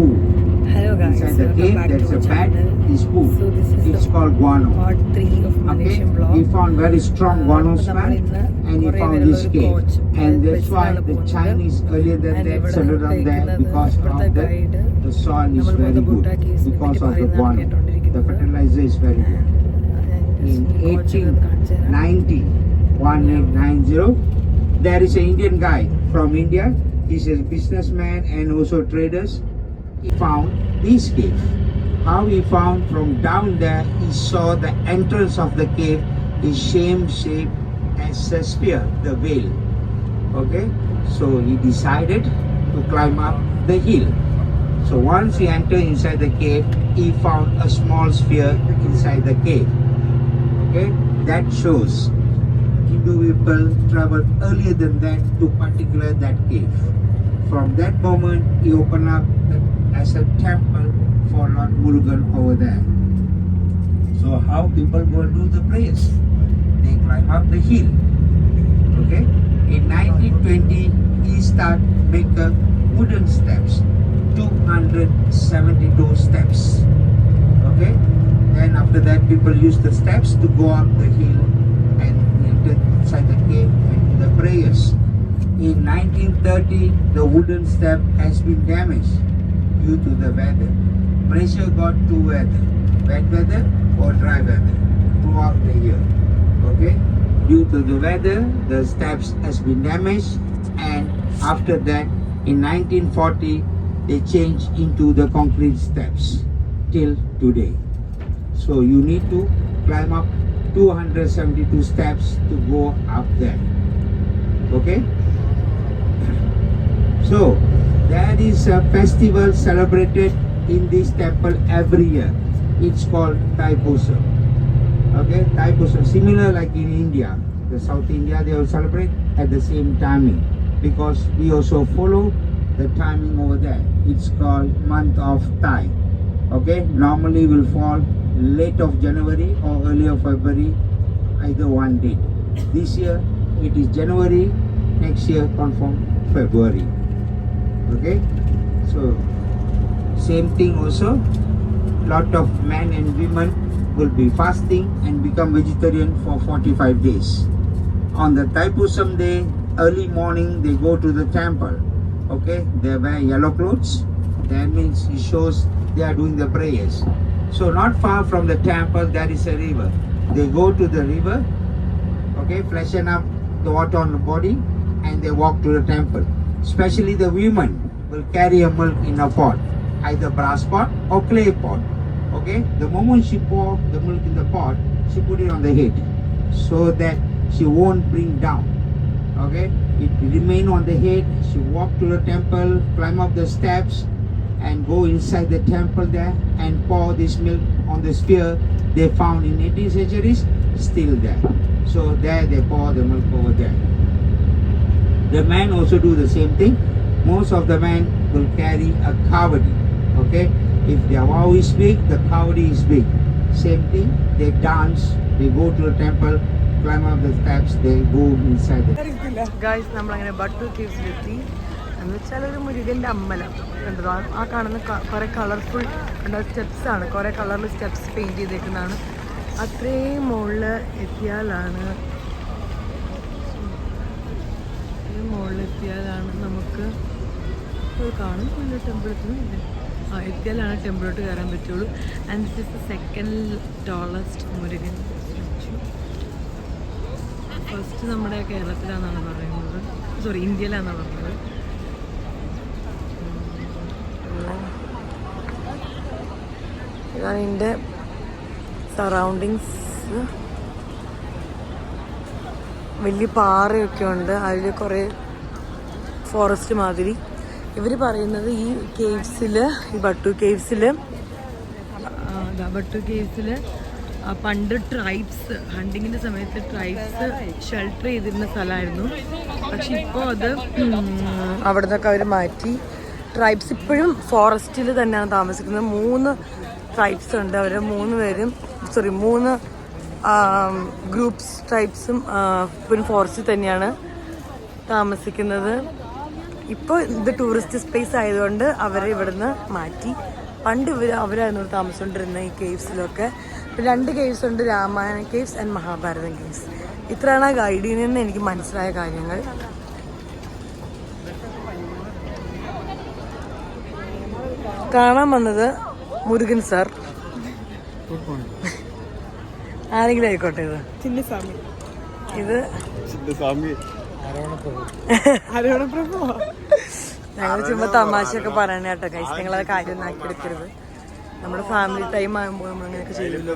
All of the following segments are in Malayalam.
poo. Hello guys, Inside the welcome cave, back there's to a our bat, channel. is poo. So this is It's the called guano. part 3 of Okay, Malaysian vlog. he found very strong guano smell and he found this cave. And that's why the Chinese earlier than that settled down there because of the soil is very good because of the guano. The fertilizer is very good. In 1890, there is an Indian guy from India. He's a businessman and also traders. He found this cave. How he found from down there, he saw the entrance of the cave is same shape as a sphere, the whale. Okay, so he decided to climb up the hill. So once he entered inside the cave, he found a small sphere inside the cave. Okay, that shows Hindu people traveled earlier than that to particular that cave. From that moment, he opened up as a temple for Lord Murugan over there. So how people go do the prayers? They climb up the hill. Okay. In 1920, he started making wooden steps, 272 steps. Okay. Then after that, people use the steps to go up the hill and enter inside the cave and do the prayers. In 1930, the wooden step has been damaged due to the weather. Malaysia got two weather, wet weather or dry weather throughout the year. Okay, due to the weather, the steps has been damaged, and after that, in 1940, they changed into the concrete steps till today. So you need to climb up 272 steps to go up there. Okay. So there is a festival celebrated in this temple every year. It's called Thaipusam. Okay, Thaipusam, similar like in India, the South India, they will celebrate at the same timing because we also follow the timing over there. It's called month of Thai. Okay, normally will fall late of January or early of February, either one date. This year it is January, next year confirm February. Okay, so same thing also, lot of men and women will be fasting and become vegetarian for 45 days. On the Thaipusam day, early morning they go to the temple. Okay, they wear yellow clothes. That means it shows they are doing the prayers. So not far from the temple there is a river. They go to the river, okay, freshen up the water on the body and they walk to the temple. Especially the women will carry a milk in a pot, either brass pot or clay pot. Okay, the moment she pour the milk in the pot, she put it on the head so that she won't bring down. Okay, it remain on the head. She walk to the temple, climb up the steps and go inside the temple there and pour this milk on the sphere they found in 18th centuries, still there. So there they pour the milk over there. The men also do the same thing. Most of the men will carry a kavadi. Okay, if their vow is big, the kavadi is big. Same thing, they dance, they go to the temple, climb up the steps, they go inside the guys നമ്മളങ്ങനെ ബട്ടു കേവ്സിലെത്തി എന്ന് വെച്ചാൽ ഒരു മുരുകൻ്റെ അമ്പലം കണ്ടത്. ആ കാണുന്ന കുറേ കളർഫുൾ സ്റ്റെപ്സ് ആണ്, കുറേ കളറിൽ സ്റ്റെപ്സ് പെയിൻറ് ചെയ്തേക്കുന്നതാണ്. അത്രയും മുകളിൽ എത്തിയാലാണ് നമുക്ക് കാണും ടെമ്പിളത്തിന് എത്തിയാലാണ് ടെമ്പിളോട്ട് കയറാൻ പറ്റുള്ളൂ. And this is the second tallest Murugan statue. First നമ്മുടെ കേരളത്തിലാണെന്നാണ് പറയുന്നത്, സോറി ഇന്ത്യയിലാണെന്നാണ് പറഞ്ഞത്. ഇതാണ് ഇതിൻ്റെ സറൗണ്ടിങ്സ്. വലിയ പാറയൊക്കെ ഉണ്ട്, അതിൽ കുറേ ഫോറസ്റ്റ് മാതിരി. ഇവർ പറയുന്നത് ഈ കേവ്സിൽ, ഈ ബട്ടു കേവ്സിൽ പണ്ട് ട്രൈബ്സ് ഹണ്ടിങ്ങിൻ്റെ സമയത്ത് ട്രൈബ്സ് ഷെൽട്ടർ ചെയ്തിരുന്ന സ്ഥലമായിരുന്നു. പക്ഷെ ഇപ്പോൾ അത് അവിടെ നിന്നൊക്കെ അവർ മാറ്റി. ട്രൈബ്സ് ഇപ്പോഴും ഫോറസ്റ്റിൽ തന്നെയാണ് താമസിക്കുന്നത്. 3 ട്രൈബ്സ് ഉണ്ട്. അവർ 3 ഗ്രൂപ്പ്സ് ട്രൈബ്സും ഇപ്പോഴും ഫോറസ്റ്റിൽ തന്നെയാണ് താമസിക്കുന്നത്. ഇപ്പോൾ ഇത് ടൂറിസ്റ്റ് സ്പേസ് ആയതുകൊണ്ട് അവരെ ഇവിടുന്ന് മാറ്റി. പണ്ട് അവരായിരുന്നു ഇവിടെ താമസിച്ചുകൊണ്ടിരുന്നത് ഈ കേവ്സിലൊക്കെ. 2 കേവ്സ് ഉണ്ട്, Ramayana caves and Mahabharatam caves. ഇത്രയാണ് ആ ഗൈഡിൽ നിന്ന് എനിക്ക് മനസ്സിലായ കാര്യങ്ങൾ. കാണാൻ വന്നത് മുരുകൻ സാർ, ആരെങ്കിലും ആയിക്കോട്ടെ. ഇത് ചിന്നസ്വാമി, ഇത് ഞങ്ങൾ ചുമ്മാ തമാശയൊക്കെ പറയണ കേട്ടോ കൈസ്. നിങ്ങളത് കാര്യം ഒന്നും ആക്കി എടുക്കരുത്. നമ്മുടെ ഫാമിലി ടൈം ആകുമ്പോൾ നമ്മൾ അങ്ങനെയൊക്കെ ചെയ്യുമല്ലോ.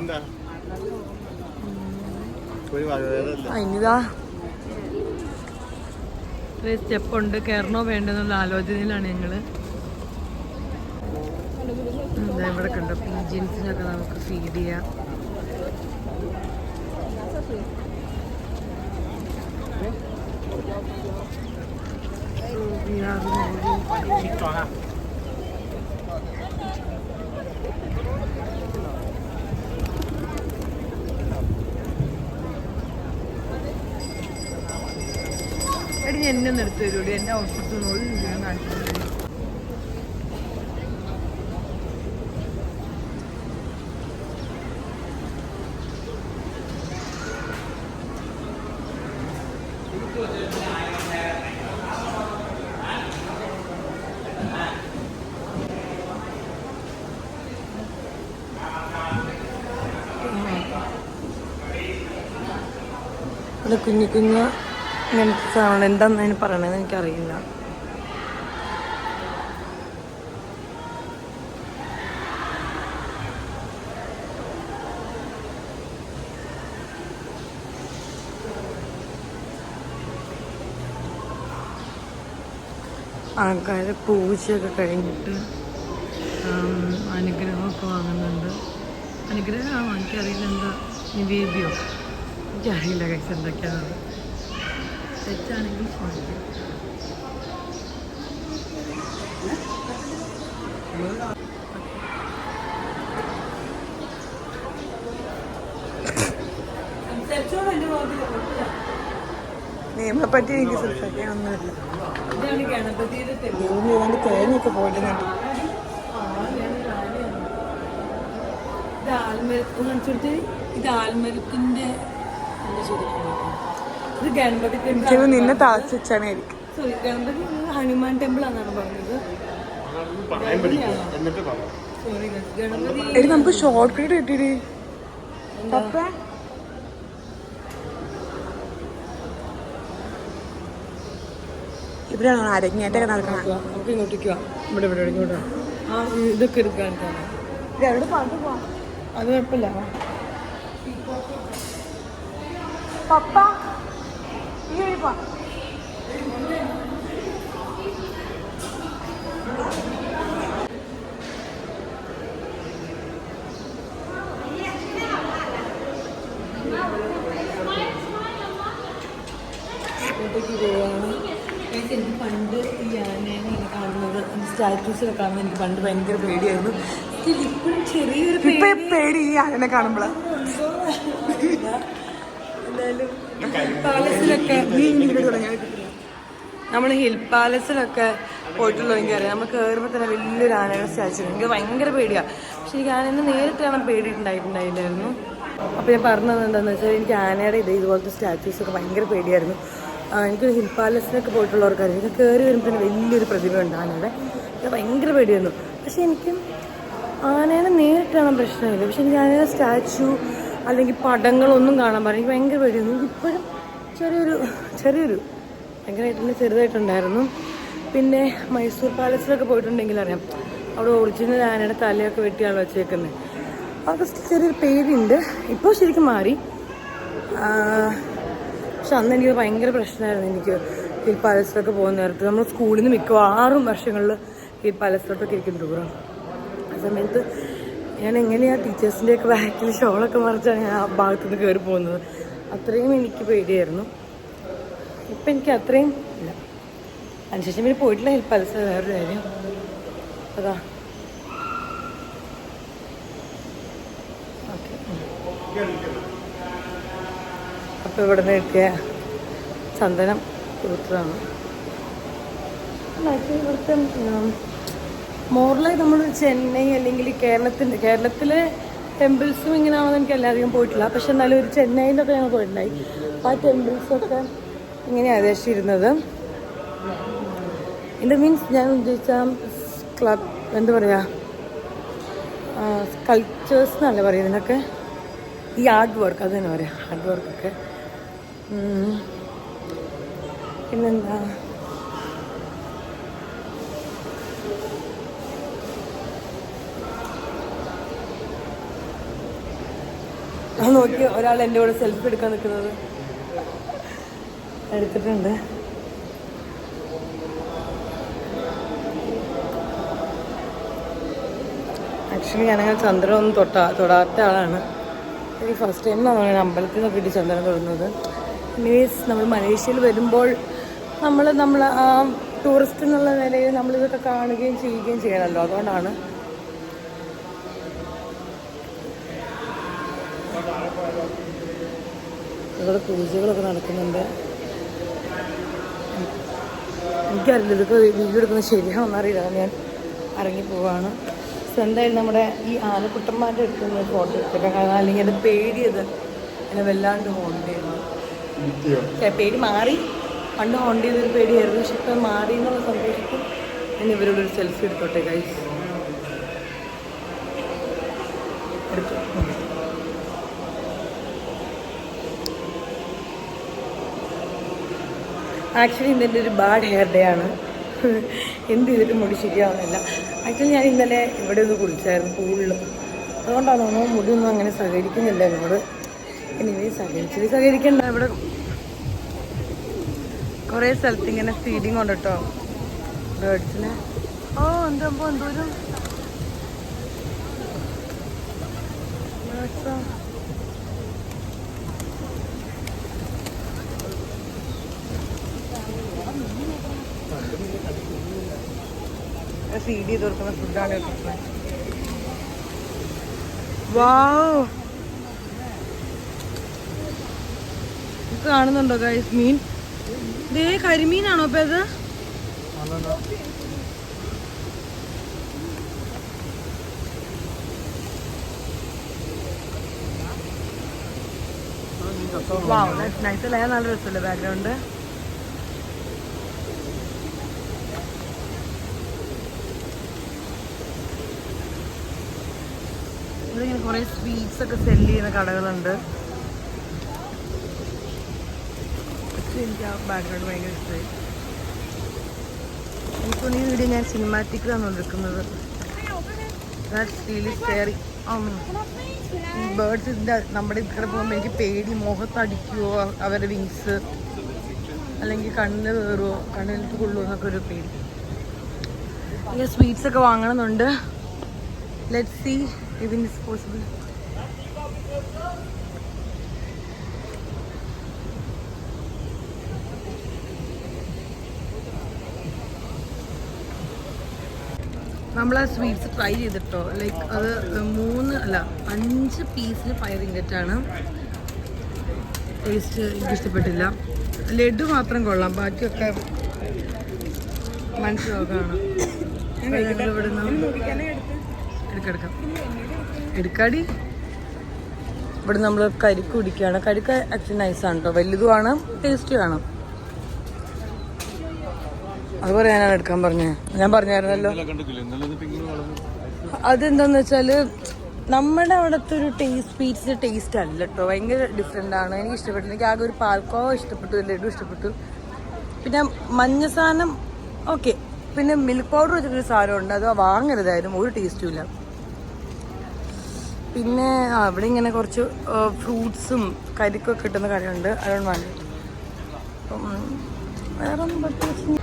ഇനിതാ സ്റ്റെപ്പുണ്ട്, കയറണോ വേണ്ടെന്നുള്ള ആലോചനയിലാണ് ഞങ്ങള്. ഇവിടെ കണ്ടോ പീജിയൻസിനൊക്കെ നമുക്ക് ഫീഡ് ചെയ്യാം. എടി എന്നെ ഒന്ന് എടുത്തു തരൂടി, എന്റെ ഔട്ട്ഫിറ്റ് കാണിച്ചു. കുഞ്ഞു കുഞ്ഞു ഇങ്ങനത്തെ സാധനം എന്താന്ന് അതിന് പറയണതെന്ന് എനിക്കറിയില്ല. ആൾക്കാർ പൂജയൊക്കെ കഴിഞ്ഞിട്ട് അനുഗ്രഹമൊക്കെ വാങ്ങുന്നുണ്ട്. അനുഗ്രഹമാണോ എനിക്കറിയില്ല, എന്താ നിവേദ്യോ എനിക്കറിയില്ല കഴിച്ച് എന്തൊക്കെയാണത്. തെറ്റാണെങ്കിൽ ചോദിക്കും. നിയമപ്പറ്റി എനിക്ക് സംസാരിക്കാനൊന്നുമില്ല. ഇതാണ് ഗണപതിയുടെ ഏതാണ്ട് തേങ്ങയൊക്കെ പോയിട്ടുണ്ട്. ഇത് ആൽമരത്തിന്റെ ഇത് ഗണപതി ടെമ്പിൾ. നിന്നെ താഴ്ചാനായിരിക്കും. സോറി, ഗണപതി ഹനുമാൻ ടെമ്പിൾ ആണെന്നാണ് പറഞ്ഞത്. എടി നമുക്ക് ഷോർട്ട് കട്ട് കിട്ടിയിടി. ഇവിടെയാണ് അരങ്ങേറ്റൊക്കെ നടക്കണം. നമുക്ക് ഇങ്ങോട്ടേക്ക് ഇവിടെ ഇവിടെ ഇങ്ങോട്ടാ ആ ഇതൊക്കെ എടുക്കാൻ. എവിടെ പാട്ട് പോവാം, അത് കുഴപ്പമില്ല. പപ്പ ഈ വഴിപ്പാ. എനിക്ക് പണ്ട് ഈ ആനേനെ ഇങ്ങനെ കാണുന്നത് സ്റ്റാറ്റൂസിലൊക്കെ കാണുന്നത് എനിക്ക് പണ്ട് ഭയങ്കര പേടിയായിരുന്നു. ഇപ്പോഴും ചെറിയൊരു പേടി ഈ ആനനെ കാണുമ്പോഴാണ്. എന്തായാലും പാലസിലൊക്കെ നമ്മൾ ഹിൽ പാലസിലൊക്കെ പോയിട്ടുള്ളൂ. എനിക്കറിയാം, നമ്മൾ കയറുമ്പോൾ തന്നെ വലിയൊരു ആനയുടെ സ്റ്റാച്ചു. എനിക്ക് ഭയങ്കര പേടിയാണ്. പക്ഷെ എനിക്ക് ആനേനെ നേരിട്ട് കാണാൻ പേടിയിട്ടുണ്ടായിട്ടുണ്ടായില്ലായിരുന്നു. അപ്പോൾ ഞാൻ പറഞ്ഞത് എന്താണെന്ന് വെച്ചാൽ എനിക്ക് ആനയുടെ ഇതുപോലത്തെ സ്റ്റാച്യൂസൊക്കെ ഭയങ്കര പേടിയായിരുന്നു. എനിക്ക് ഹിൽ പാലസിലൊക്കെ പോയിട്ടുള്ളവർക്കറിയാം, എനിക്ക് കയറി വരുമ്പോൾ തന്നെ വലിയൊരു പ്രതിഭ ഉണ്ട് ആനയുടെ. എനിക്ക് ഭയങ്കര പേടിയായിരുന്നു. പക്ഷെ എനിക്ക് ആനേനെ നേരിട്ട് കാണാൻ പ്രശ്നമില്ല. പക്ഷെ എനിക്ക് ആനയുടെ സ്റ്റാച്ചു അല്ലെങ്കിൽ പടങ്ങളൊന്നും കാണാൻ പറയും എനിക്ക് ഭയങ്കര പേടിയായിരുന്നു. എനിക്കിപ്പോഴും ചെറിയൊരു ഭയങ്കരമായിട്ട് ചെറുതായിട്ടുണ്ടായിരുന്നു. പിന്നെ മൈസൂർ പാലസിലൊക്കെ പോയിട്ടുണ്ടെങ്കിൽ അറിയാം, അവിടെ ഒറിജിനൽ ആനയുടെ തലയൊക്കെ വെട്ടിയാണ് വെച്ചേക്കുന്നത്. അതൊക്കെ ചെറിയൊരു പേടിയുണ്ട്. ഇപ്പോൾ ശരിക്കും മാറി. പക്ഷെ അന്ന് എനിക്ക് ഭയങ്കര പ്രശ്നമായിരുന്നു. എനിക്ക് ഹിൽ പാലസിലൊക്കെ പോകുന്ന നേരത്ത് നമ്മൾ സ്കൂളിൽ നിന്ന് മിക്കവാറും വർഷങ്ങളിൽ ഹിൽ പാലസിലോട്ടൊക്കെ ഇരിക്കും ദൂരം. ആ സമയത്ത് ഞാൻ എങ്ങനെയാണ് ടീച്ചേഴ്സിൻ്റെയൊക്കെ ബാക്കിൽ ഷോളൊക്കെ മറിച്ചാണ് ഞാൻ ആ ഭാഗത്തുനിന്ന് കയറി പോകുന്നത്. അത്രയും എനിക്ക് പേടിയായിരുന്നു. ഇപ്പം എനിക്ക് അത്രയും ഇല്ല. അതിനുശേഷം പിന്നെ പോയിട്ടില്ല ഹിൽ പാലസ്, വേറൊരു കാര്യം അതാ. ഓക്കെ, അപ്പോൾ ഇവിടെ നിന്ന് കിട്ടിയ ചന്ദനം തൂത്തതാണ്. ആക്ച്വലി ഇവിടുത്തെ മോറിലായി നമ്മൾ ചെന്നൈ അല്ലെങ്കിൽ കേരളത്തിലെ ടെമ്പിൾസും ഇങ്ങനെയാണെന്ന് എനിക്ക് എല്ലാധികം പോയിട്ടില്ല. പക്ഷെ എന്നാലും ഒരു ചെന്നൈയിലൊക്കെ ഞങ്ങൾ പോയിട്ടുണ്ടായി. അപ്പോൾ ആ ടെമ്പിൾസൊക്കെ ഇങ്ങനെയാണ് ഏകദേശിച്ചിരുന്നത്. ഇത് മീൻസ് ഞാൻ ഉദ്ദേശിച്ച ക്ലബ് എന്താ പറയുക, സ്കൾപ്ചേഴ്സ് എന്നല്ല പറയുക ഇതിനൊക്കെ, ഈ ആർട്ട് വർക്ക് അത് തന്നെ പറയാം, ആർട്ട് വർക്കൊക്കെ. പിന്നെന്താ നോക്കി ഒരാൾ എൻ്റെ കൂടെ സെൽഫി എടുക്കാൻ നിൽക്കുന്നത് എടുത്തിട്ടുണ്ട്. ആക്ച്വലി ഞാനങ്ങനെ ചന്ദ്രൻ ഒന്നും തൊടാത്ത ആളാണ്. ഈ ഫസ്റ്റ് ടൈമിലാണ് ഞാൻ അമ്പലത്തിൽ നിന്നൊക്കെ ഇട്ട് ചന്ദ്രൻ തൊടുന്നത്. എനിവേസ് നമ്മൾ മലേഷ്യയിൽ വരുമ്പോൾ നമ്മൾ ആ ടൂറിസ്റ്റ് എന്നുള്ള നിലയിൽ നമ്മളിതൊക്കെ കാണുകയും ചെയ്യുകയും ചെയ്യണമല്ലോ, അതുകൊണ്ടാണ്. ഇവിടെ പൂജകളൊക്കെ നടക്കുന്നുണ്ട്. എനിക്കറിയില്ല ഇതൊക്കെ വീഡിയോ എടുക്കുന്നത് ശരിയാണെന്നറിയില്ല, ഞാൻ ഇറങ്ങി പോവാണ്. സോ എന്തായാലും നമ്മുടെ ഈ ആനക്കുട്ടന്മാരുടെ അടുത്തുനിന്ന് ഫോട്ടോ എടുത്തേക്കാം. കാരണം അല്ലെങ്കിൽ അത് പേടിയത് എന്നെ വല്ലാണ്ട് ഹോണ്ട് ചെയ്യുന്നു. പേടി മാറി, പണ്ട് ഹോണ്ട് ചെയ്തൊരു പേടിയായിരുന്നു, പക്ഷെ ഇപ്പം മാറി എന്നുള്ള സന്തോഷത്തിൽ ഞാൻ ഇവരോടൊരു സെൽഫി എടുത്തോട്ടെ ഗൈസ്. എടുത്തു. ആക്ച്വലി ഇന്നെൻ്റെ ഒരു ബാഡ് ഹെയർ ഡേ ആണ്. എന്ത് ചെയ്തിട്ട് മുടി ശരിയാവുന്നില്ല. ആക്ച്വലി ഞാൻ ഇന്നലെ ഇവിടെ ഒന്ന് കുളിച്ചായിരുന്നു പൂളിൽ, അതുകൊണ്ടാണ് തോന്നുന്നു മുടിയൊന്നും അങ്ങനെ സഹകരിക്കുന്നില്ല എന്നോട്. എനിവേ സഹകരിക്കണ്ട. ഇവിടെ കുറേ സ്ഥലത്ത് ഇങ്ങനെ ഫീഡിങ് ഉണ്ട് കേട്ടോ ബേർഡ്സിന്. ഓ എന്താ എന്തോരം ഫീഡ് ചെയ്ത് കൊടുക്കുന്ന ഫുഡാണ്. വാവ്, കാണുന്നുണ്ടോ ഗൈസ് മീൻ? ദേ കരിമീനാണോ അപ്പൊ അത്? വാവ്, നൈസ് അല്ലേ? നല്ല രസമല്ലേ ബാക്ക്ഗ്രൗണ്ട്? ഇങ്ങനെ കുറേ സ്വീറ്റ്സ് ഒക്കെ സെല് ചെയ്യുന്ന കടകളുണ്ട്. എനിക്ക് ആ ബാക്ക്ഗ്രൗണ്ട് ഭയങ്കര ഇഷ്ടമായി. എനിക്കൊന്ന് ഈ വീഡിയോ ഞാൻ സിനിമാറ്റിക്കിലാണ് എടുക്കുന്നത്. ബേർഡ്സിൻ്റെ നമ്മുടെ ഇവിടെ പോകുമ്പോൾ എനിക്ക് പേടി, മുഖത്തടിക്കുമോ അവരുടെ വിങ്സ്, അല്ലെങ്കിൽ കണ്ണ് കയറുമോ, കണ്ണിലേക്ക് കൊള്ളുമോ എന്നൊക്കെ ഒരു പേടി. ഇങ്ങനെ സ്വീറ്റ്സ് ഒക്കെ വാങ്ങണമെന്നുണ്ട്. Let's see if it is possible. നമ്മൾ ആ സ്വീറ്റ്സ് ട്രൈ ചെയ്തിട്ടോ. ലൈക്ക് അത് 5 പീസിൽ 5 റിംഗറ്റാണ്. ടേസ്റ്റ് എനിക്ക് ഇഷ്ടപ്പെട്ടില്ല. ലഡു മാത്രം കൊള്ളാം, ബാക്കിയൊക്കെ മനസ്സിലാക്കാണ്. എടുക്കാടി. ഇവിടെ നമ്മൾ കരിക്ക് കുടിക്കുകയാണ്. കരിക്ക് ആക്ച്വലി നൈസാണ് കേട്ടോ, വലുതുമാണ്, ടേസ്റ്റിയാണ്. അതുപോലെ ഞാനാണ് എടുക്കാൻ പറഞ്ഞത്, ഞാൻ പറഞ്ഞായിരുന്നല്ലോ. അതെന്താന്ന് വെച്ചാൽ നമ്മുടെ അവിടുത്തെ ഒരു സ്വീറ്റ്സിൻ്റെ ടേസ്റ്റ് അല്ല കേട്ടോ, ഭയങ്കര ഡിഫറെൻ്റ് ആണ്. എനിക്ക് ഇഷ്ടപ്പെട്ടു. എനിക്ക് ആകെ ഒരു പാൽക്കോവ ഇഷ്ടപ്പെട്ടു, ലഡു ഇഷ്ടപ്പെട്ടു, പിന്നെ മഞ്ഞ സാധനം ഓക്കെ, പിന്നെ മിൽക്ക് പൗഡർ വെച്ചിട്ടൊരു സാധനമുണ്ട്, അത് വാങ്ങരുതായിരുന്നു, ഒരു ടേസ്റ്റും ഇല്ല. പിന്നെ അവിടെ ഇങ്ങനെ കുറച്ച് ഫ്രൂട്ട്സും കരിക്കൊക്കെ കിട്ടുന്ന കടയുണ്ട്, അതുകൊണ്ട് വേണ്ട. അപ്പം വേറെ ഒന്നും പറ്റും.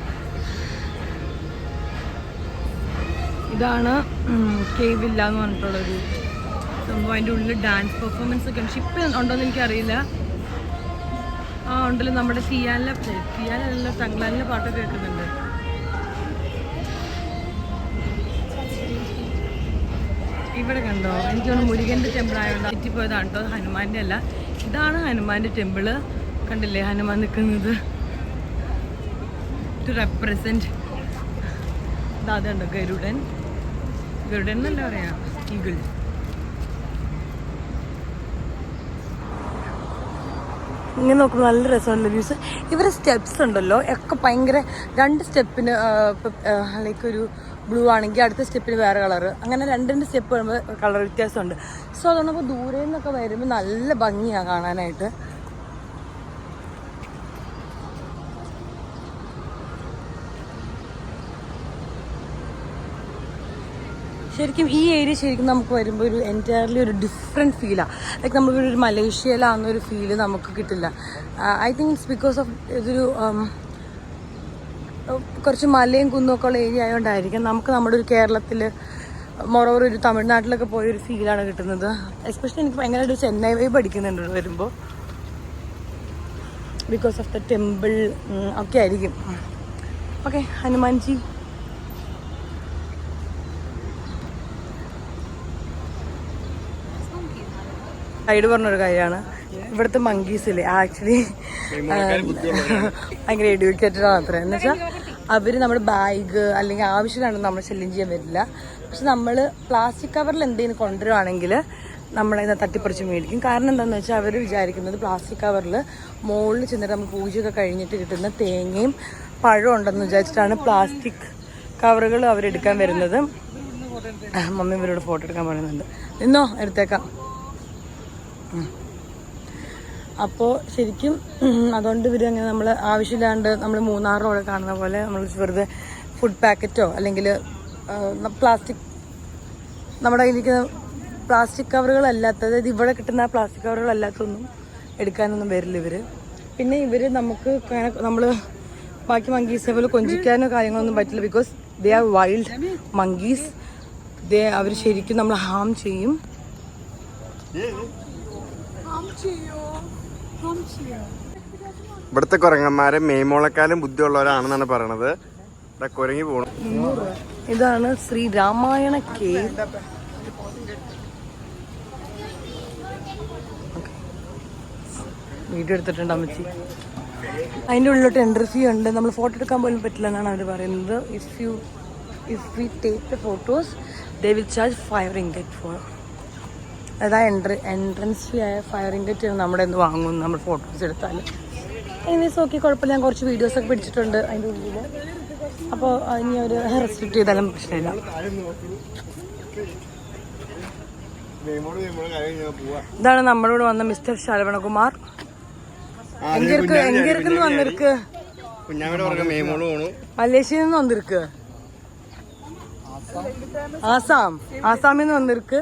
ഇതാണ് കേവ് വില്ല എന്ന് പറഞ്ഞിട്ടുള്ളൊരു സംഭവം. അതിൻ്റെ ഉള്ളിൽ ഡാൻസ് പെർഫോമൻസ് ഒക്കെ ഉണ്ട്. പക്ഷെ ഇപ്പം ഉണ്ടോയെന്ന് എനിക്കറിയില്ല. ആ ഉണ്ടല്ലോ, നമ്മുടെ സിയാലല്ല തങ്കളാനിലെ പാട്ടൊക്കെ കേൾക്കുന്നുണ്ട്. ഇവിടെ കണ്ടോ, എനിക്ക് തോന്നുന്നു മുരുകൻ്റെ ടെമ്പിൾ ആയതുകൊണ്ട് ചുറ്റിപ്പോയതാണ് കേട്ടോ, ഹനുമാൻ്റെ അല്ല. ഇതാണ് ഹനുമാൻ്റെ ടെമ്പിള്, കണ്ടില്ലേ ഹനുമാൻ നിൽക്കുന്നത്, ടു റെപ്രസെൻറ്റ് അതുണ്ട് ഗരുഡൻ. ഗരുഡൻ എന്നല്ല പറയാ, ഈഗിൾ. ഇങ്ങനെ നോക്കുമ്പോൾ നല്ല രസമുള്ള വ്യൂസ്. ഇവരെ സ്റ്റെപ്സ് ഉണ്ടല്ലോ ഒക്കെ ഭയങ്കര, 2 സ്റ്റെപ്പിന് ലൈക്ക് ഒരു ബ്ലൂ ആണെങ്കിൽ അടുത്ത സ്റ്റെപ്പിന് വേറെ കളറ്, അങ്ങനെ 2 സ്റ്റെപ്പ് വരുമ്പോൾ കളർ വ്യത്യാസമുണ്ട്. സോ അതുകൊണ്ട് നമുക്ക് ദൂരെ നിന്നൊക്കെ വരുമ്പോൾ നല്ല ഭംഗിയാണ് കാണാനായിട്ട്. ശരിക്കും ഈ ഏരിയ ശരിക്കും നമുക്ക് വരുമ്പോൾ ഒരു എൻറ്റയർലി ഒരു ഡിഫറെൻറ്റ് ഫീലാണ്. ലൈക്ക് നമ്മളൊരു മലേഷ്യയിലാണെന്നൊരു ഫീല് നമുക്ക് കിട്ടില്ല. I think it's because of ഇതൊരു കുറച്ച് മലയും കുന്നൊക്കെ ഉള്ള ഏരിയ ആയതുകൊണ്ടായിരിക്കും നമുക്ക് നമ്മുടെ ഒരു കേരളത്തിൽ മോറോവർ ഒരു തമിഴ്നാട്ടിലൊക്കെ പോയൊരു ഫീലാണ് കിട്ടുന്നത്. എസ്പെഷ്യലി എനിക്ക് ഭയങ്കരമായിട്ട് ചെന്നൈ വൈബ് അടിക്കുന്നുണ്ട് വരുമ്പോൾ, ബിക്കോസ് ഓഫ് ദ ടെമ്പിൾ ഒക്കെ ആയിരിക്കും. ഓക്കെ, ഹനുമാൻജി. സൈഡ് പറഞ്ഞൊരു കാര്യമാണ്, ഇവിടുത്തെ മങ്കീസില്ലേ ആക്ച്വലി ഭയങ്കര എഡ്യൂക്കേറ്റഡ് ആണ് അത്ര. എന്ന് വെച്ചാൽ അവർ നമ്മുടെ ബാഗ് അല്ലെങ്കിൽ ആവശ്യമാണ് നമ്മൾ ശല്യം ചെയ്യാൻ വരില്ല. പക്ഷെ നമ്മൾ പ്ലാസ്റ്റിക് കവറിൽ എന്തെങ്കിലും കൊണ്ടുവരുവാണെങ്കിൽ നമ്മളതിനെ തട്ടിപ്പറിച്ച് മേടിക്കും. കാരണം എന്താണെന്ന് വെച്ചാൽ അവർ വിചാരിക്കുന്നത് പ്ലാസ്റ്റിക് കവറിൽ മുകളിൽ ചെന്നിട്ട് നമുക്ക് പൂജയൊക്കെ കഴിഞ്ഞിട്ട് കിട്ടുന്ന തേങ്ങയും പഴം ഉണ്ടെന്ന് വിചാരിച്ചിട്ടാണ് പ്ലാസ്റ്റിക് കവറുകൾ അവരെടുക്കാൻ വരുന്നത്. മമ്മി ഇവരോട് ഫോട്ടോ എടുക്കാൻ പറയുന്നുണ്ട്. നിന്നോ, എടുത്തേക്കാം. അപ്പോൾ ശരിക്കും അതുകൊണ്ട് ഇവർ അങ്ങനെ നമ്മൾ ആവശ്യമില്ലാണ്ട് നമ്മൾ മൂന്നാറിലൂടെ കാണുന്ന പോലെ നമ്മൾ വെറുതെ ഫുഡ് പാക്കറ്റോ അല്ലെങ്കിൽ പ്ലാസ്റ്റിക് നമ്മുടെ കയ്യിലിരിക്കുന്ന പ്ലാസ്റ്റിക് കവറുകളല്ലാത്തത്, അതായത് ഇവിടെ കിട്ടുന്ന പ്ലാസ്റ്റിക് കവറുകളല്ലാത്തൊന്നും എടുക്കാനൊന്നും വരില്ല ഇവർ. പിന്നെ ഇവർ നമുക്ക് നമ്മൾ ബാക്കി മങ്കീസിനെ പോലെ കൊഞ്ചിക്കാനോ കാര്യങ്ങളൊന്നും പറ്റില്ല. Because they are wild monkeys. അവർ ശരിക്കും നമ്മൾ ഹാം ചെയ്യും. ഇവിടുത്തെ കുരങ്ങന്മാരെ മേമോളക്കാലും ബുദ്ധിയുള്ളവരാണെന്നാണ് പറയണത്. കുരങ്ങി പോണു. ഇതാണ് ശ്രീ രാമായണ കേവ്. വീഡിയോ എടുത്തിട്ടുണ്ട് അമ്മച്ചി. അതിൻ്റെ ഉള്ളിലോട്ട് എൻട്രി ഫീ ഉണ്ട്. നമ്മൾ ഫോട്ടോ എടുക്കാൻ പോലും പറ്റില്ല എന്നാണ് അവർ പറയുന്നത്. If we take the photos they will charge 5 ringgit for. അതായത് എൻട്രൻസ് ഫീ ആയ 5 ringgit നമ്മുടെ ഒന്ന് വാങ്ങും നമ്മൾ ഫോട്ടോസ് എടുത്താൽ. എനിവേസ് ഓക്കെ, കുഴപ്പമില്ല. ഞാൻ കുറച്ച് വീഡിയോസൊക്കെ പിടിച്ചിട്ടുണ്ട് അതിൻ്റെ ഉള്ളിൽ. അപ്പോൾ ഇനി ഒരു റെസ്ട്രിക്റ്റ് ചെയ്താലും പ്രശ്നമില്ല. ഇതാണ് നമ്മുടെ കൂടെ വന്ന മിസ്റ്റർ ശരവണകുമാർ. എങ്കിരുന്ന് വന്നിருக்கு മലേഷ്യയിൽ നിന്ന് വന്നിருக்கு. ആസാമിൽ നിന്ന് വന്നിருக்கு.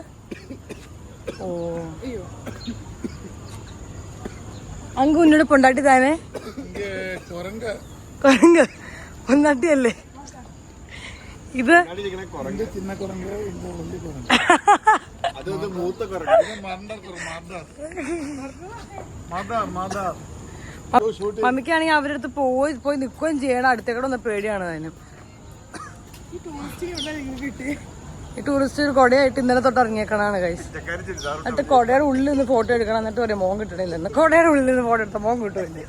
ഓ, അങ്ക ഉന്നോട് പൊണ്ടാട്ടി താനേ കൊരങ്ക പൊണ്ടാട്ടിയല്ലേ ഇത്? മമ്മിക്കാണെങ്കിൽ അവരുടെ അടുത്ത് പോയി നിൽക്കുകയും ചെയ്യണം. അടുത്തേക്കൂടെ ഒന്ന് പേടിയാണ് അതിനും. ഈ ടൂറിസ്റ്റ് ഒരു കൊടയായിട്ട് ഇന്നലെ തൊട്ട് ഇറങ്ങിയേക്കണാണ് ഗൈസ്. എന്നിട്ട് കൊടയുടെ ഉള്ളിൽ നിന്ന് ഫോട്ടോ എടുക്കണം. എന്നിട്ട് ഒരു മോൻ കിട്ടണില്ല. കൊടയുടെ ഉള്ളിൽ നിന്ന് ഫോട്ടോ എടുത്ത മോൻ കിട്ടുമില്ല.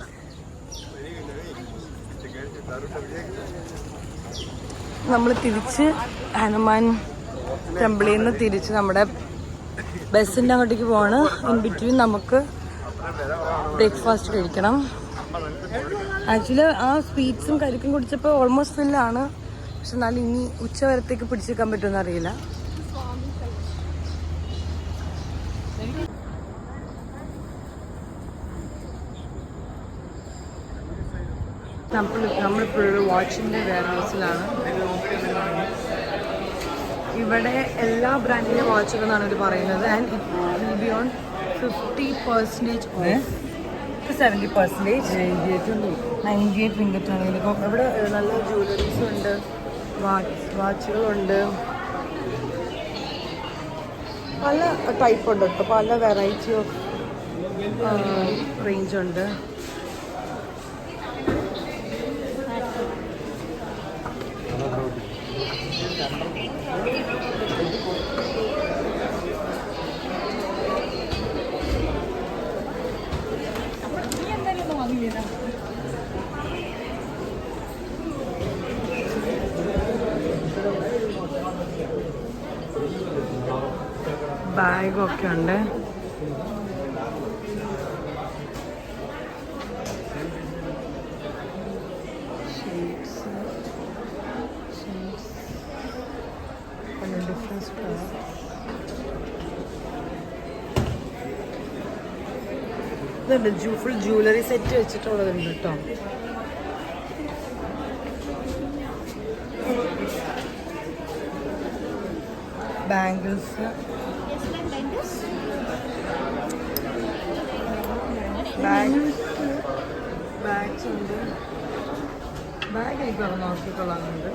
നമ്മൾ തിരിച്ച് ഹനുമാൻ ടെമ്പിളിൽ നിന്ന് തിരിച്ച് നമ്മുടെ ബസ്സിൻ്റെ അങ്ങോട്ടേക്ക് പോവാണ്. ഇൻ ബിറ്റ്വീൻ നമുക്ക് ബ്രേക്ക്ഫാസ്റ്റ് കഴിക്കണം. ആക്ച്വലി ആ സ്വീറ്റ്സും കരിക്കും കുടിച്ചപ്പോൾ ഓൾമോസ്റ്റ് ഫില്ലാണ്. പക്ഷെ എന്നാലും ഇനി ഉച്ച വരത്തേക്ക് പിടിച്ചെടുക്കാൻ പറ്റുമെന്ന് അറിയില്ല. നമ്മളിപ്പോഴൊരു വാച്ചിൻ്റെ വെയർ ഹൗസിലാണ്. ഇവിടെ എല്ലാ ബ്രാൻഡിൻ്റെ വാച്ചുകളെന്നാണ് ഇവർ പറയുന്നത്. And it will be on 50% of 70%. 98 ringgit ആണ്. ഇതിപ്പോൾ ഇവിടെ നല്ല ജ്വല്ലറീസും ഉണ്ട്, വാച്ചുകളുണ്ട്, പല ടൈപ്പ് ഉണ്ട് കേട്ടോ. പല വെറൈറ്റി ഓഫ് റേഞ്ച് ഉണ്ട്. ബാഗൊക്കെ ഉണ്ട്. ഇതുണ്ട്, ഫുൾ ജ്വല്ലറി സെറ്റ് വെച്ചിട്ടുള്ളതുണ്ട് കേട്ടോ. ബാംഗിൾസ്, ബാഗ്സ് ഉണ്ട്. ബാഗ് എനിക്ക് നോക്കിയിട്ടുള്ളതുണ്ട്.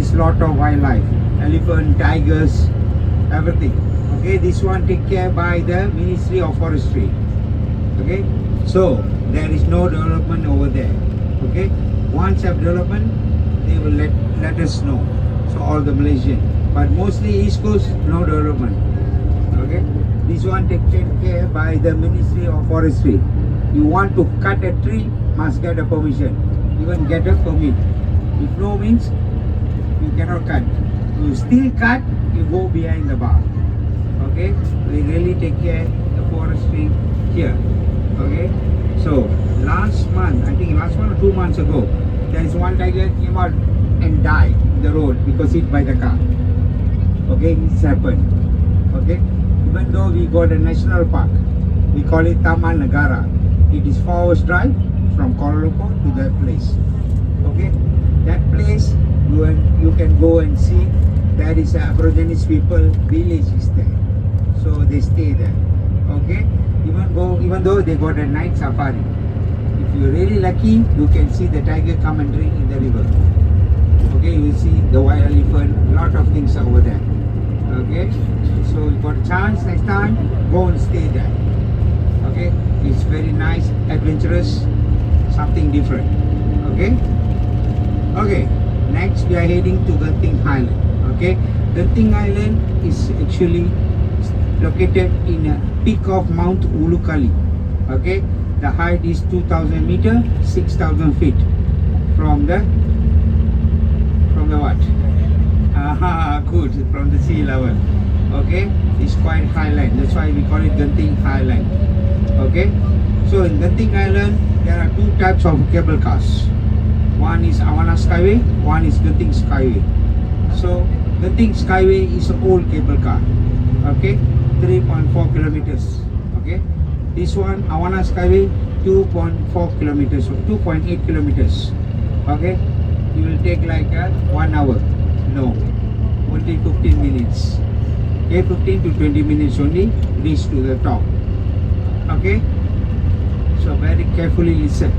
It's lot of wildlife, elephant, tigers, everything. Okay, this one take care by the Ministry of Forestry. Okay, so there is no development over there. Okay, once have development, they will let us know. So all the Malaysian, but mostly East Coast, no development. Okay, this one taken care by the Ministry of Forestry. You want to cut a tree, must get a permission, even get a permit. If no means, you cannot cut. You still cut, you go behind the bar. Okay, we really take care the forestry here. Okay, so last month, I think last month or 2 months ago, there is one tiger came out and died in the road because hit by the car. Okay, it's happened. Okay, even though we got a national park, we call it Taman Negara. It is 4 hours drive from Kuala Lumpur to that place. Okay, that place you can go and see. There is a Aborigines people village is there, so they stay there. Okay, even though they got a night safari. If you're really lucky, you can see the tiger come and drink in the river. Okay, you see the wild elephant, lot of things over there. Okay, so you got a chance next time, go and stay there. Okay, it's very nice, adventurous, something different. Okay, okay, next we are heading to Genting Highland. Okay, Genting Island is actually located in a peak of Mount Ulukali. Okay, the height is 2,000 meter, 6,000 feet from the what? Aha, good, from the sea level. Okay, it's quite highland. That's why we call it Genting Highland. Okay, so in Genting Island there are 2 types of cable cars. One is Awana Skyway, one is Genting Skyway. So Genting Skyway is an old cable car. Okay, 3.4 kilometers. Okay, this one Awana Skyway 2.4 kilometers or 2.8 kilometers. Okay, it will take like 1 hour. No, only 15 minutes. Okay, 15 to 20 minutes only reach to the top. Okay, so very carefully listen.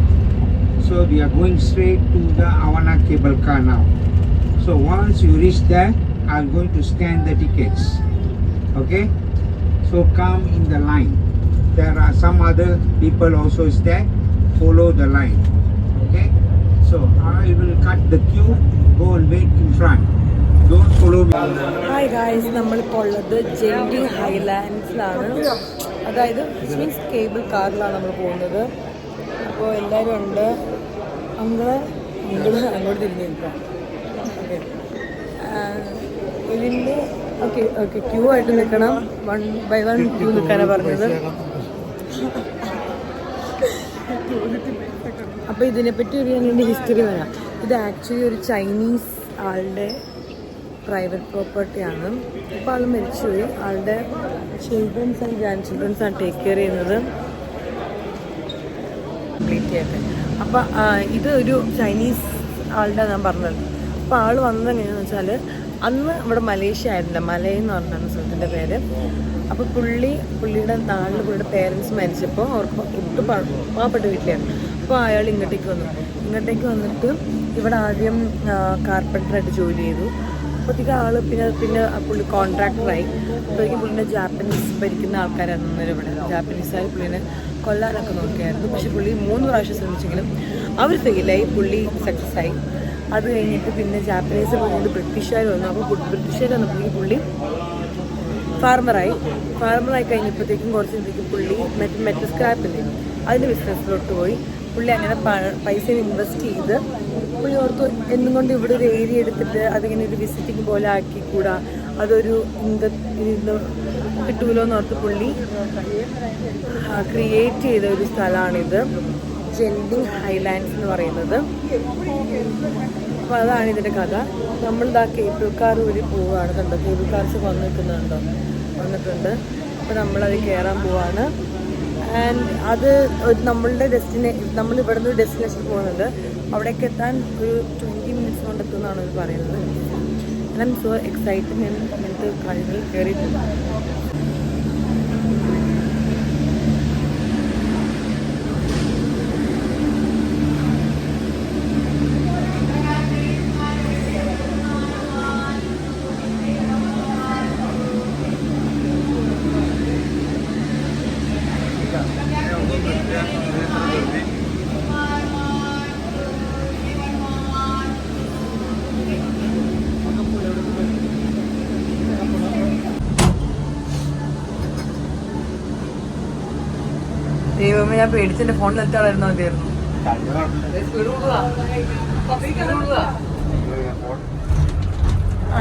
So we are going straight to the Awana cable car now. So once you reach there, I'm going to scan the tickets. Okay, so come in the line. There are some other people also is there. Follow the line. Okay, so I will cut the queue. Go and wait in front. Don't follow me. Hi guys, നമ്മളിപ്പോൾ ഉള്ളത് ജെൻറ്റിങ് ഹൈലാൻഡ്സിലാണ്. അതായത് മീൻസ് കേബിൾ കാറിലാണ് നമ്മൾ പോകുന്നത്. അപ്പോൾ എല്ലാവരും ഉണ്ട്. അങ്ങോട്ട് തിരിഞ്ഞ് നിൽക്കാം. ഓക്കെ, ഇതിൻ്റെ ഓക്കെ ക്യൂ ആയിട്ട് നിൽക്കണം. 1 by 1 ക്യൂ നിൽക്കാനാണ് പറഞ്ഞത്. അപ്പോൾ ഇതിനെപ്പറ്റി ഒരു എൻ്റെ ഹിസ്റ്ററി പറയാം. ഇത് ആക്ച്വലി ഒരു ചൈനീസ് ആളുടെ പ്രൈവറ്റ് പ്രോപ്പർട്ടിയാണ്. ഇപ്പോൾ ആൾ മരിച്ചുപോയി. ആളുടെ ചിൽഡ്രൻസ് ആൻഡ് ഗ്രാൻഡ് ചിൽഡ്രൻസാണ് ടേക്ക് കെയർ ചെയ്യുന്നത് കംപ്ലീറ്റ് ആയിട്ട്. അപ്പോൾ ഇത് ഒരു ചൈനീസ് ആളുടെ ഞാൻ പറഞ്ഞത്. അപ്പോൾ ആൾ വന്നത് എങ്ങനെയാണെന്ന് വെച്ചാൽ, അന്ന് ഇവിടെ മലേഷ്യ ആയിരുന്നില്ല, മലയെന്ന് പറഞ്ഞാണ് സ്ഥലത്തിൻ്റെ പേര്. അപ്പോൾ പുള്ളിയുടെ നാട്ടിൽ പുള്ളിയുടെ പേരൻസ് മരിച്ചപ്പോൾ അവർക്ക് ഒട്ടും പാവപ്പെട്ട വീട്ടിലായിരുന്നു. അപ്പോൾ അയാൾ ഇങ്ങോട്ടേക്ക് വന്നിട്ട് ഇവിടെ ആദ്യം കാർപ്പൻ്ററായിട്ട് ജോലി ചെയ്തു. അപ്പോഴത്തേക്ക് ആൾ പിന്നെ പുള്ളി കോൺട്രാക്ടറായി. അപ്പോഴേക്കും പുള്ളിനെ ജാപ്പനീസ് ഭരിക്കുന്ന ആൾക്കാരായിരുന്നു അന്നേരം ഇവിടെ. ജാപ്പനീസായി പുള്ളിനെ കൊല്ലാനൊക്കെ നോക്കിയായിരുന്നു. പക്ഷെ പുള്ളി 3 പ്രാവശ്യം ശ്രമിച്ചെങ്കിലും അവർ ഫെയിലായി, പുള്ളി സക്സസ് ആയി. അത് കഴിഞ്ഞിട്ട് പിന്നെ ജാപ്പനീസ് പോകുന്നത് ബ്രിട്ടീഷുകാർ വന്നു. അപ്പോൾ ബ്രിട്ടീഷുകാർ വന്നപ്പോഴേക്കും പുള്ളി ഫാർമറായി കഴിഞ്ഞപ്പോഴത്തേക്കും കുറച്ച് പുള്ളി മെറ്റൽ സ്ക്രാപ്പില്ലേ അതിൻ്റെ ബിസിനസ്സിലോട്ട് പോയി. പുള്ളി അങ്ങനെ പൈസ ഇൻവെസ്റ്റ് ചെയ്ത് പുള്ളി ഓർത്ത് എന്നും കൊണ്ട് ഇവിടെ ഒരു ഏരിയ എടുത്തിട്ട് അതിങ്ങനെ ഒരു വിസിറ്റിംഗ് പോലെ ആക്കിക്കൂടാ, അതൊരു ഇത് കിട്ടൂലോ എന്നോർത്ത് പുള്ളി ക്രിയേറ്റ് ചെയ്ത ഒരു സ്ഥലമാണിത്, ജെൻഡിങ് ഹൈലാൻഡ്സ് എന്ന് പറയുന്നത്. അപ്പോൾ അതാണ് ഇതിൻ്റെ കഥ. നമ്മളിതാ കേബിൾ കാർ വഴി പോവുകയാണ്. കണ്ടോ, കേബിൾ കാർസ് വന്നിട്ടുണ്ട്. അപ്പോൾ നമ്മളത് കയറാൻ പോവാണ്. ആൻഡ് അത് നമ്മളുടെ നമ്മൾ ഇവിടെ നിന്ന് ഡെസ്റ്റിനേഷൻ പോകുന്നുണ്ട്. അവിടേക്ക് എത്താൻ ഒരു 20 മിനിറ്റ്സ് കൊണ്ട് എത്തുമെന്നാണ് അവർ പറയുന്നത്. I am so excited. ഞാൻ ഇങ്ങനത്തെ കാര്യങ്ങളിൽ കയറിയിട്ടുണ്ട്. ദൈവമേ, ഞാൻ പേടിച്ചെന്റെ ഫോണിൽ എത്താളായിരുന്നു മതിയായിരുന്നു.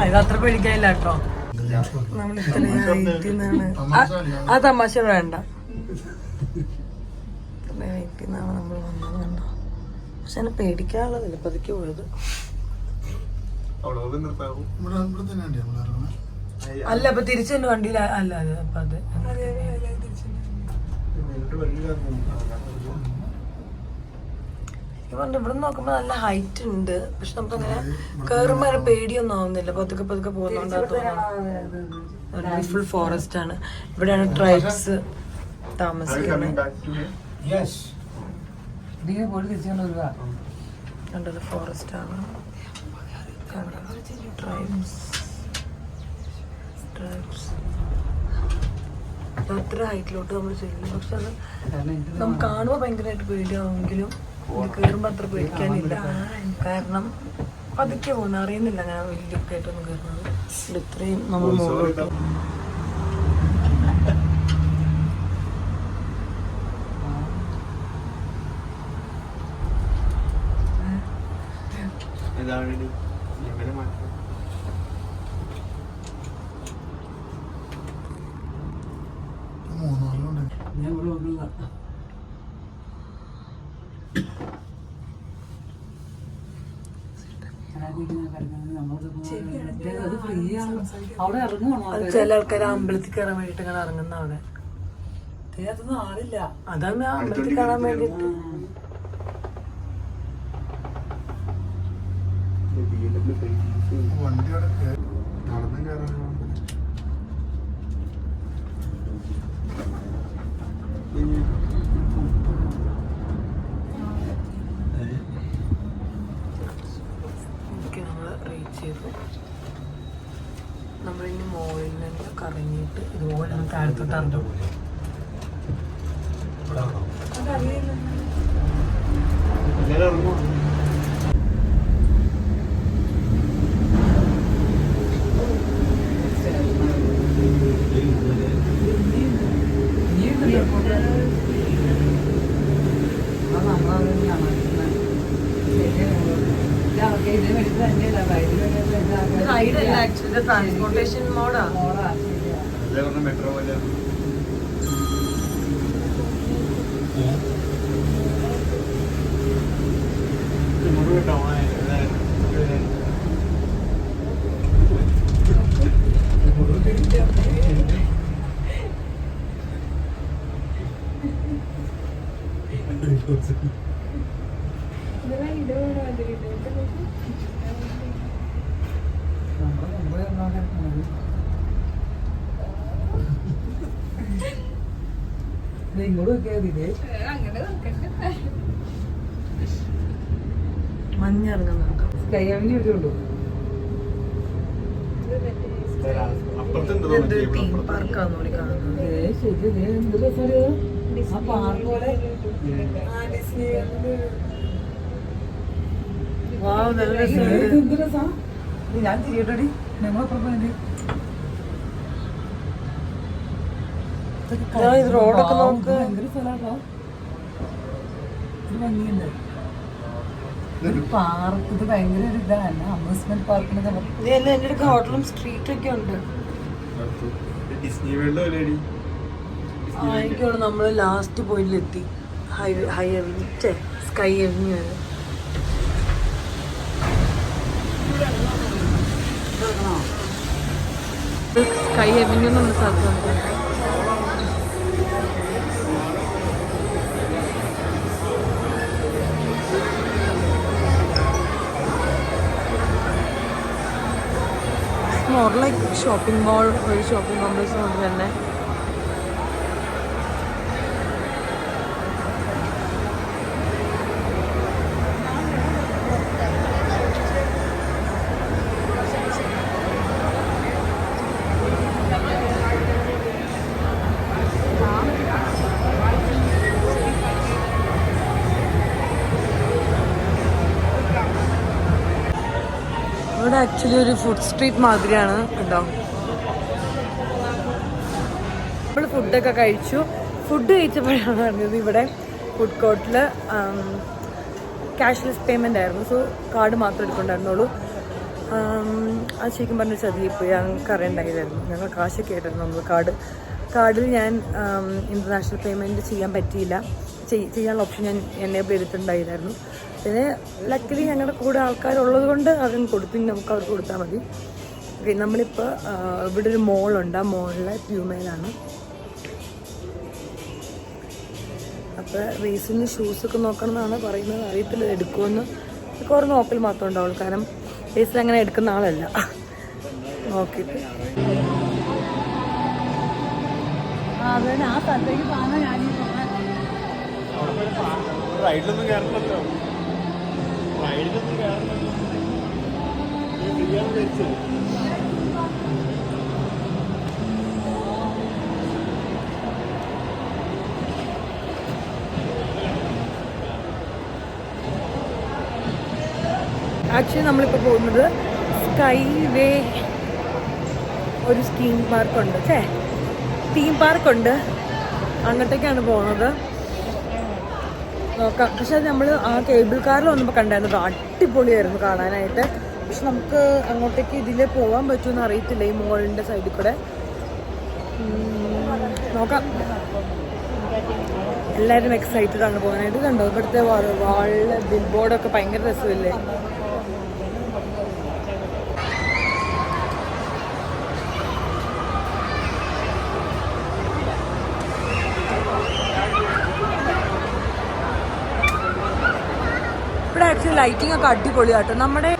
ഇത് അത്ര പേടിക്കാനില്ല കേട്ടോ. നമ്മൾ ഇത്രയാണ് ആ തമാശ വേണ്ട. ഇത്രയാണ് നമ്മൾ വന്നത് കണ്ടോ. പക്ഷെ എന്നെ പേടിക്കാനുള്ളതല്ല, പതുക്കെ പോയത്. അല്ല, അപ്പൊ തിരിച്ചെന്റെ വണ്ടിയിൽ അല്ല അപ്പൊ അത് ഇവിടെ നോക്കുമ്പോ നല്ല ഹൈറ്റ് ഉണ്ട്. പക്ഷെ നമുക്കങ്ങനെ കയറുമ്പോ അങ്ങനെ പേടിയൊന്നും ആവുന്നില്ല. പതുക്കെ പോകുന്നുണ്ടാകും. ഫുൾ ഫോറസ്റ്റ് ആണ്. ഇവിടെയാണ് ട്രൈബ്സ് താമസിക്കുന്നത്. കണ്ടത് ഫോറസ്റ്റ് ആണ്. ട്രൈബ്സ് അത്ര ഹൈറ്റിലോട്ട് നമ്മൾ ചെല്ലും. പക്ഷെ അത് നമുക്ക് കാണുമ്പോൾ ഭയങ്കരമായിട്ട് പേടിയാവുമെങ്കിലും കയറുമ്പോൾ അത്ര പേടിക്കാനില്ല. കാരണം പതുക്കെ പോകുന്ന അറിയുന്നില്ല അങ്ങനെ വലിയൊക്കെ ആയിട്ടൊന്നും കയറുന്നത്. ഇത്രയും നമ്മൾ മുകളിലോട്ട് ചില ആൾക്കാർ അമ്പലത്തിൽ കയറാൻ വേണ്ടിട്ട് ഇങ്ങനെ ഇറങ്ങുന്ന അവിടെ. അതാണ് അമ്പലത്തിൽ കാണാൻ വേണ്ടിട്ട്. നമ്മളിനി മോളിൽ നിന്ന് കറങ്ങിയിട്ട് ഇതുപോലെ നമ്മൾ താഴത്തോട്ട് ഇറങ്ങും. ട്രാൻസ്പോർട്ടേഷൻ മോഡാ. മെട്രോ പോലെ മഞ്ഞിറങ്ങുന്നുണ്ടോ? തീം പാർക്കാന്ന് കൂടി കാണുന്നത്. ഞാൻ തിരിയട്ടടി ഇത് റോഡൊക്കെ നോക്ക്. പാർക്ക് ഇത് ഭയങ്കര ഒരു ഇതാണ് അമ്യൂസ്മെന്റ് പാർക്കിനൊക്കെ എൻ്റെ അടുത്ത് ഹോട്ടലും സ്ട്രീറ്റൊക്കെ ഉണ്ട്. ഡിസ്നി വേൾഡ് എനിക്കാണ് നമ്മൾ ലാസ്റ്റ് പോയിന്റിലെത്തി. ഹൈ അവന്യൂ സ്കൈ അവന്യൂ ആണ്. സ്കൈ അവന്യൂ എന്നുള്ള സ്ഥലത്തുണ്ട്. മോർ ലൈക്ക് ഷോപ്പിംഗ് മാൾ, ഒരു ഷോപ്പിംഗ് കോംപ്ലക്സ് കൊണ്ട് തന്നെ. ഇവിടെ ആക്ച്വലി ഒരു ഫുഡ് സ്ട്രീറ്റ് മാതിരിയാണ് കേട്ടോ. നമ്മൾ ഫുഡൊക്കെ കഴിച്ചു. ഫുഡ് കഴിച്ചപ്പോഴാണ് പറഞ്ഞത് ഇവിടെ ഫുഡ് കോർട്ടിൽ ക്യാഷ്ലെസ് പേയ്മെൻ്റ് ആയിരുന്നു. സോ കാർഡ് മാത്രമേ എടുക്കണ്ടായിരുന്നുള്ളൂ. അത് ശരിക്കും പറഞ്ഞ ചതിയിപ്പോയി. ഞങ്ങൾക്ക് അറിയണ്ടായിരുന്നു. ഞങ്ങൾ കാശൊക്കെ ആയിട്ടായിരുന്നു നമ്മൾ കാർഡിൽ ഞാൻ ഇൻ്റർനാഷണൽ പേയ്മെൻറ്റ് ചെയ്യാൻ പറ്റിയില്ല. ചെയ്യാനുള്ള ഓപ്ഷൻ ഞാൻ എനേബിൾ ചെയ്തിട്ടുണ്ടായിരുന്നു. പിന്നെ ലക്കിലി ഞങ്ങളുടെ കൂടെ ആൾക്കാരുള്ളത് കൊണ്ട് അതിന് കൊടുത്തു. നമുക്ക് അവർക്ക് കൊടുത്താൽ മതി. ഓക്കെ, നമ്മളിപ്പോൾ ഇവിടെ ഒരു മോളുണ്ട്. ആ മോളിലെ പ്യൂമയിലാണ്. അപ്പോൾ റേസിന് ഷൂസൊക്കെ നോക്കണം എന്നാണ് പറയുന്നത്. അറിയത്തില്ല എടുക്കുമെന്ന്. കുറേ നോക്കൽ മാത്രമേ ഉണ്ടാവുള്ളൂ. കാരണം റേസിൽ അങ്ങനെ എടുക്കുന്ന ആളല്ല. നോക്കിയിട്ട് അതന്നെ ആ സ്ഥലത്തേക്ക് കാണാൻ ഞാൻ റൈഡിലൊന്നും കയറണല്ലോ. റൈഡിലൊന്നും കയറണല്ലോ. ആക്ച്വലി നമ്മളിപ്പോൾ പോകുന്നത് സ്കൈ വേ ഒരു തീം പാർക്കുണ്ട്. അങ്ങോട്ടേക്കാണ് പോകുന്നത്. നോക്കാം. പക്ഷെ നമ്മൾ ആ കേബിൾ കാറിൽ വന്നപ്പോൾ കണ്ടായിരുന്നു. അടിപൊളിയായിരുന്നു കാണാനായിട്ട്. പക്ഷെ നമുക്ക് അങ്ങോട്ടേക്ക് ഇതിൽ പോകാൻ പറ്റുമെന്ന് അറിയത്തില്ല. ഈ മോളിൻ്റെ സൈഡിൽ കൂടെ നോക്കാം. എല്ലാവരും എക്സൈറ്റഡ് ആണ് പോകാനായിട്ട്. കണ്ടോ ഇവിടുത്തെ വാളിലെ ബിൽ ബോർഡൊക്കെ ഭയങ്കര രസമില്ലേ. ഇവിടെ ആക്ച്വലി ലൈറ്റിംഗ് ഒക്കെ അടിപൊളിയാട്ടോ. നമ്മുടെ